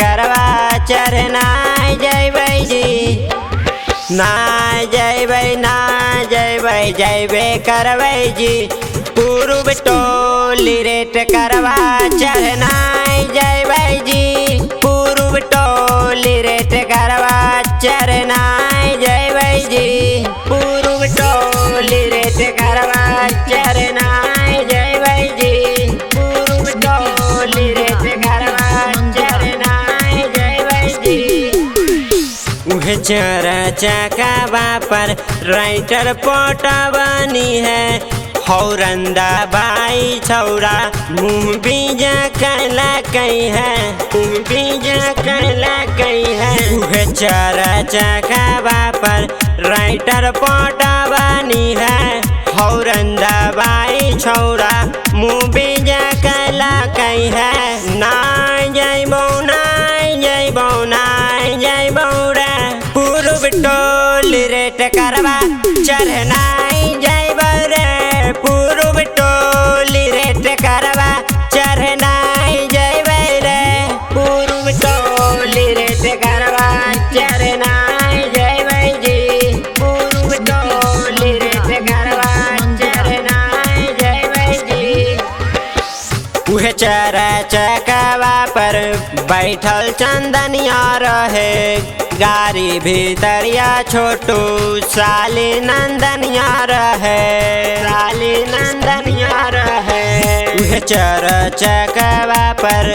करवा चढ़ना जैबै जी। ना जैबै जैबे करबै जी। पूर्व टोली रेट करवा चढ़ना जैबै जी। पूर्व टोली रेट करवा चढ़ना जैबै जी। पूर्व टोली रेट करवा चढ़ना जैबै जी। पूर्व टोली रेट करवा चढ़ना जैबै जी। उहे चरा चकावा पर राइटर पोटबनी है। हौरंदा बाई छौरा मुँह बीजा कहला कई है। मुँह बीजा कहला कई है। उहे चरा चकावा पर राइटर पोटबनी है। हौरंदा बाई छौरा मुँह बीजा कहला कई है। ना जैबौ रे पूर्व टोली रेट करवा चढ़ना जैबै रे। पूर्व टोली रेट करवा चढ़ना जैबै रे। पूर्व टोली रेट करवा चढ़ना जैबै जी। पूर्व टोली रेट करवा चढ़ना जैबै जी। उहे चरा चकावा पर बैठल चंदनिया रहे। गाड़ी भीतरिया छोटू साली नंदनिया रहे। साली नंदनिया रहे। उहे चरा चकावा पर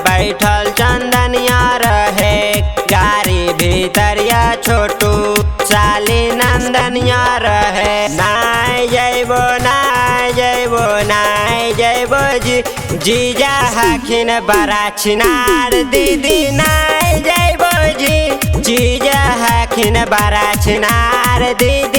बैठल चंदनिया रहे। गाड़ी भीतरिया छोटू साली नंदनिया रहे। नाय जैबो जी। जीजा हखिन बड़ा छिनार दीदी नाय जैबो जी। जीजा हखिन बड़ा छिनार दीदी।